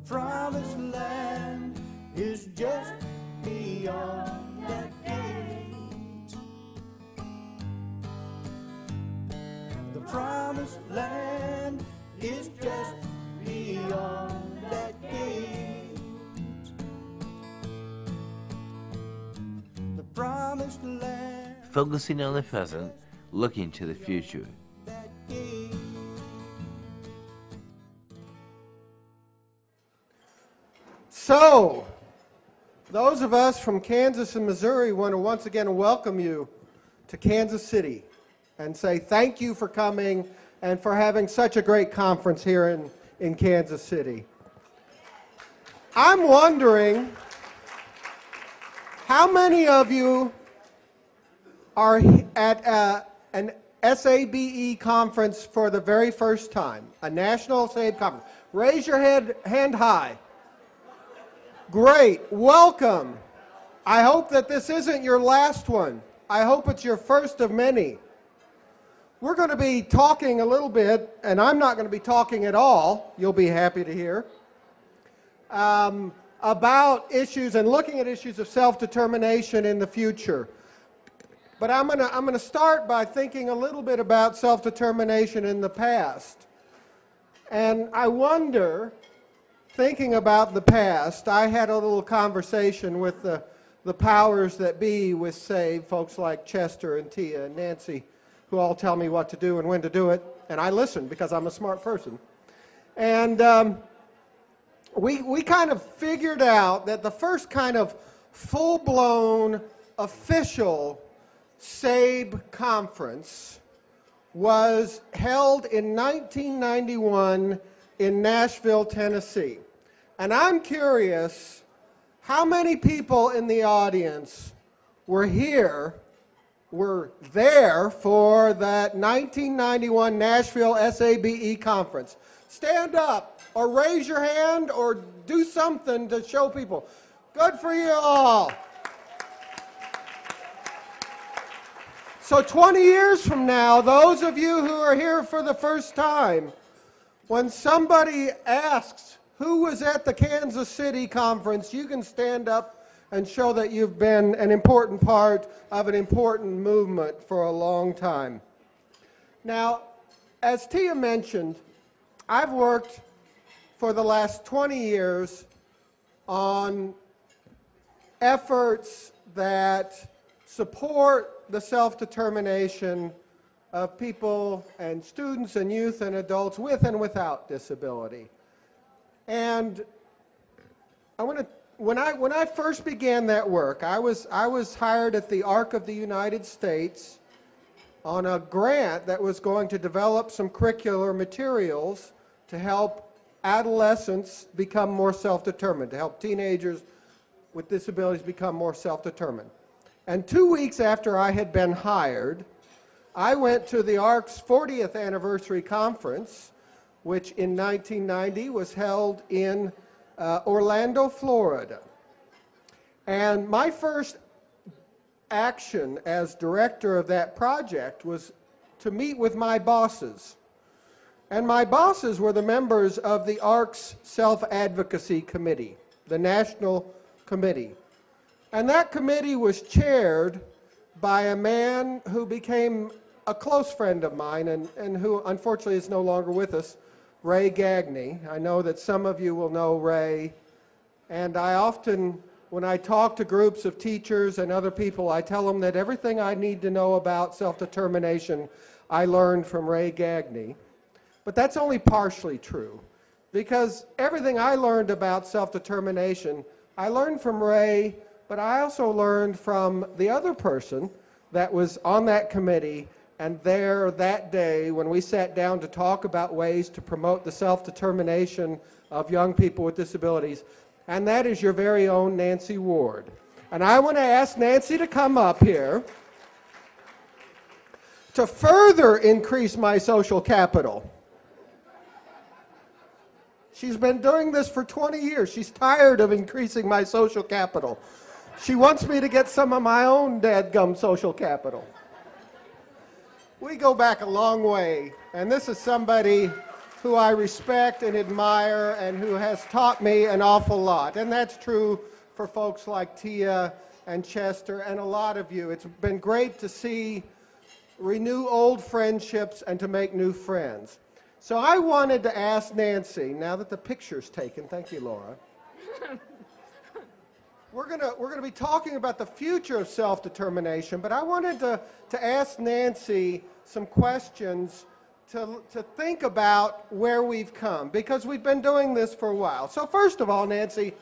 promised land is just beyond that gate. The promised land is just beyond that gate. The promised land. Focusing on the present, looking to the future. So, those of us from Kansas and Missouri want to once again welcome you to Kansas City and say thank you for coming and for having such a great conference here in Kansas City. I'm wondering how many of you are at an SABE conference for the very first time, a national SABE conference. Raise your hand high. Great, welcome. I hope that this isn't your last one. I hope it's your first of many. We're going to be talking a little bit, and I'm not going to be talking at all, you'll be happy to hear, about issues and looking at issues of self-determination in the future. But I'm going to start by thinking a little bit about self-determination in the past. And I wonder, thinking about the past, I had a little conversation with the powers that be with SABE, folks like Chester and Tia and Nancy, who all tell me what to do and when to do it, and I listen because I'm a smart person. And we kind of figured out that the first kind of full-blown official SABE conference was held in 1991 in Nashville, Tennessee. And I'm curious how many people in the audience were there for that 1991 Nashville SABE conference. Stand up or raise your hand or do something to show people. Good for you all. So 20 years from now, those of you who are here for the first time, when somebody asks who was at the Kansas City conference, you can stand up and show that you've been an important part of an important movement for a long time. Now, as Tia mentioned, I've worked for the last 20 years on efforts that support the self-determination of people and students and youth and adults with and without disability. And when I first began that work, I was hired at the ARC of the United States on a grant that was going to develop some curricular materials to help adolescents become more self-determined, to help teenagers with disabilities become more self-determined. And 2 weeks after I had been hired, I went to the ARC's 40th anniversary conference, which in 1990 was held in Orlando, Florida. And my first action as director of that project was to meet with my bosses. And my bosses were the members of the ARC's Self-Advocacy Committee, the National Committee. And that committee was chaired by a man who became a close friend of mine and who unfortunately is no longer with us, Ray Gagney. I know that some of you will know Ray. And I often, when I talk to groups of teachers and other people, I tell them that everything I need to know about self-determination I learned from Ray Gagney. But that's only partially true, because everything I learned about self-determination, I learned from Ray, but I also learned from the other person that was on that committee and there that day when we sat down to talk about ways to promote the self-determination of young people with disabilities, and that is your very own Nancy Ward. And I want to ask Nancy to come up here to further increase my social capital. She's been doing this for 20 years. She's tired of increasing my social capital. She wants me to get some of my own dadgum social capital. We go back a long way, and this is somebody who I respect and admire and who has taught me an awful lot. And that's true for folks like Tia and Chester and a lot of you. It's been great to see renew old friendships and to make new friends. So I wanted to ask Nancy, now that the picture's taken, thank you, Laura. We're gonna be talking about the future of self-determination, but I wanted to ask Nancy some questions to think about where we've come, because we've been doing this for a while. So first of all, Nancy,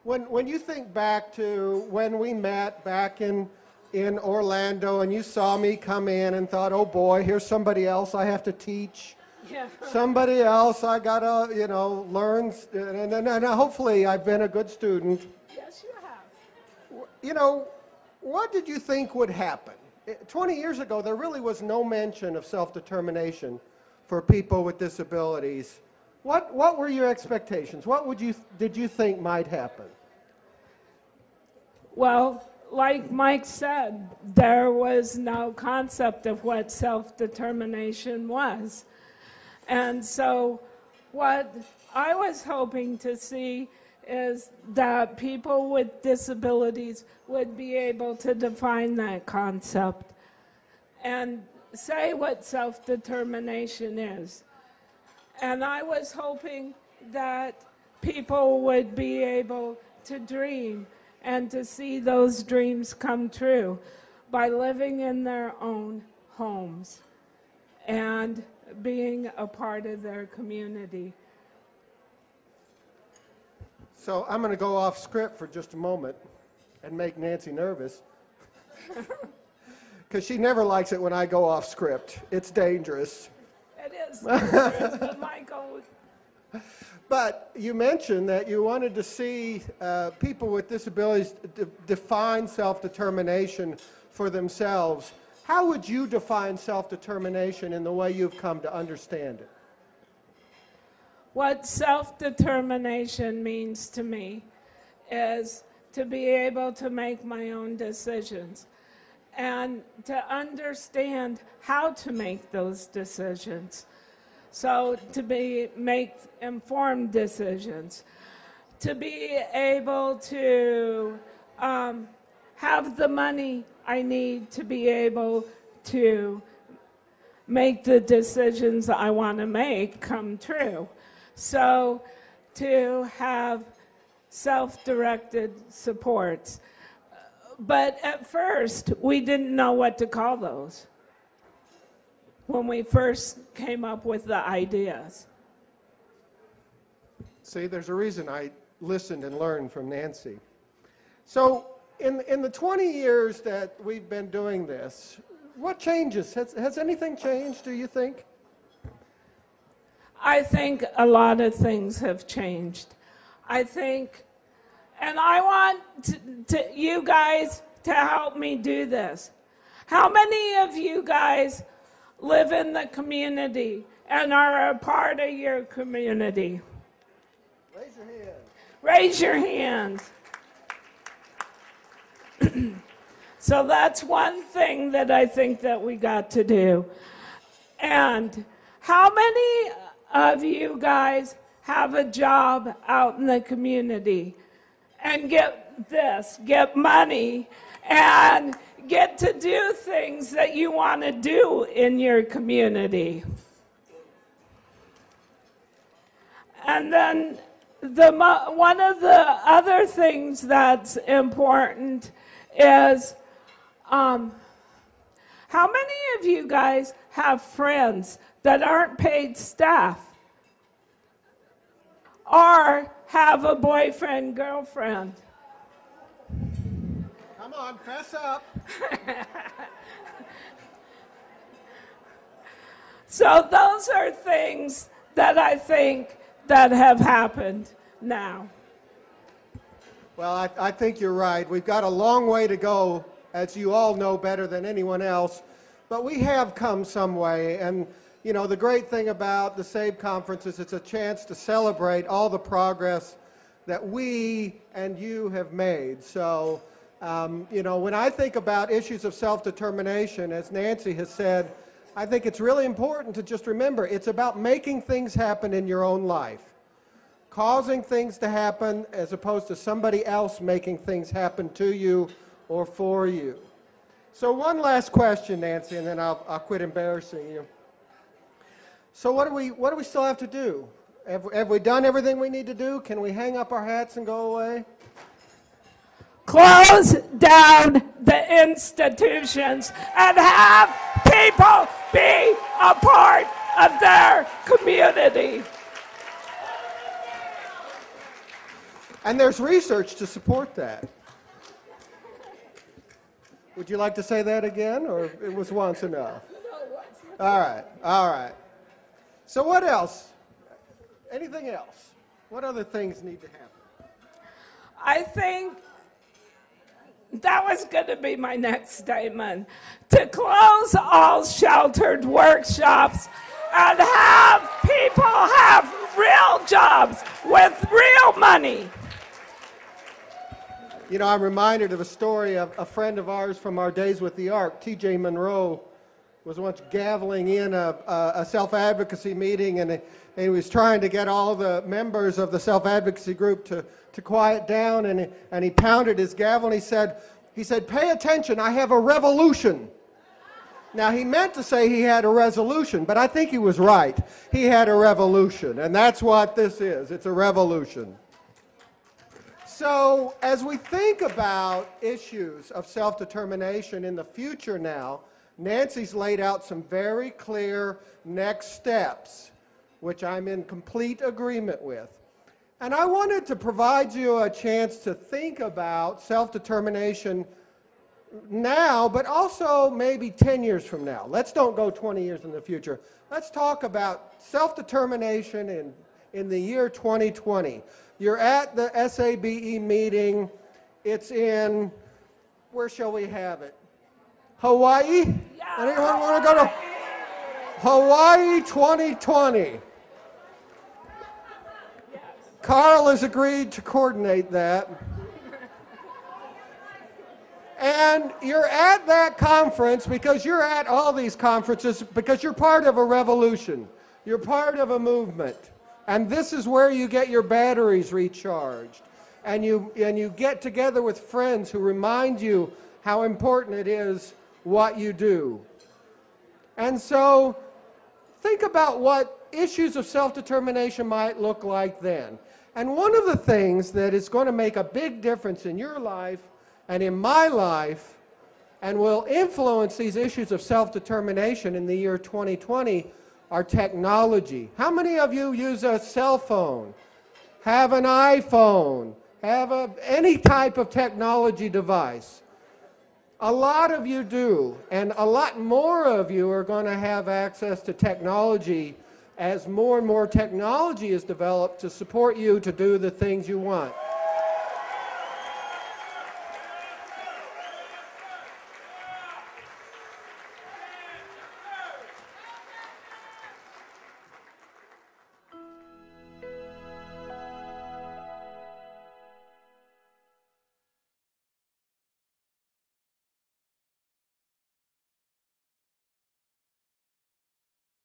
when you think back to when we met back in Orlando and you saw me come in and thought, oh boy, here's somebody else I have to teach. Yeah. Somebody else I gotta, learn, and hopefully I've been a good student. Yes, you have. What did you think would happen? 20 years ago, there really was no mention of self-determination for people with disabilities. What were your expectations? What did you think might happen? Well, like Mike said, there was no concept of what self-determination was. And so what I was hoping to see is that people with disabilities would be able to define that concept and say what self-determination is. And I was hoping that people would be able to dream and to see those dreams come true by living in their own homes and being a part of their community. So I'm going to go off script for just a moment and make Nancy nervous. Because she never likes it when I go off script. It's dangerous. It is dangerous, but Michael... But you mentioned that you wanted to see people with disabilities define self-determination for themselves. How would you define self-determination in the way you've come to understand it? What self-determination means to me is to be able to make my own decisions and to understand how to make those decisions. So to make informed decisions, to be able to have the money I need to be able to make the decisions I want to make come true. So to have self-directed supports. But at first, we didn't know what to call those when we first came up with the ideas. See, there's a reason I listened and learned from Nancy. So in the 20 years that we've been doing this, what changes? Has anything changed, do you think? I think a lot of things have changed. I think, and I want you guys to help me do this. How many of you guys live in the community and are a part of your community? Raise your hand. Raise your hands. So that's one thing that I think that we got to do. And how many of you guys have a job out in the community and get money and get to do things that you want to do in your community? And then one of the other things that's important is how many of you guys have friends that aren't paid staff or have a boyfriend, girlfriend? Come on, fess up. So those are things that I think that have happened now. Well, I think you're right. We've got a long way to go, as you all know better than anyone else, but we have come some way. And you know, the great thing about the SABE conference is it's a chance to celebrate all the progress that we and you have made. So, you know, when I think about issues of self-determination, as Nancy has said, I think it's really important to just remember it's about making things happen in your own life, causing things to happen as opposed to somebody else making things happen to you or for you. So one last question, Nancy, and then I'll quit embarrassing you. So what do we still have to do? Have we done everything we need to do? Can we hang up our hats and go away? Close down the institutions and have people be a part of their community. And there's research to support that. Would you like to say that again, or it was once enough? All right, all right. So what else? Anything else? What other things need to happen? I think that was going to be my next statement. To close all sheltered workshops and have people have real jobs with real money. You know, I'm reminded of a story of a friend of ours from our days with the Ark, T.J. Monroe, was once gaveling in a self-advocacy meeting, and he was trying to get all the members of the self-advocacy group to quiet down, and he pounded his gavel, and he said, "Pay attention, I have a revolution." Now, he meant to say he had a resolution, but I think he was right. He had a revolution, and that's what this is. It's a revolution. So, as we think about issues of self-determination in the future now, Nancy's laid out some very clear next steps, which I'm in complete agreement with. And I wanted to provide you a chance to think about self-determination now, but also maybe 10 years from now. Let's don't go 20 years in the future. Let's talk about self-determination in the year 2020. You're at the SABE meeting. It's in, where shall we have it? Hawaii? Yeah, Anyone want to go to Hawaii 2020? Yes. Carl has agreed to coordinate that. And you're at that conference because you're at all these conferences because you're part of a revolution. You're part of a movement. And this is where you get your batteries recharged. And you get together with friends who remind you how important it is what you do. And so think about what issues of self-determination might look like then. And one of the things that is going to make a big difference in your life and in my life and will influence these issues of self-determination in the year 2020 are technology. How many of you use a cell phone, have an iPhone, have any type of technology device? A lot of you do, and a lot more of you are going to have access to technology as more and more technology is developed to support you to do the things you want.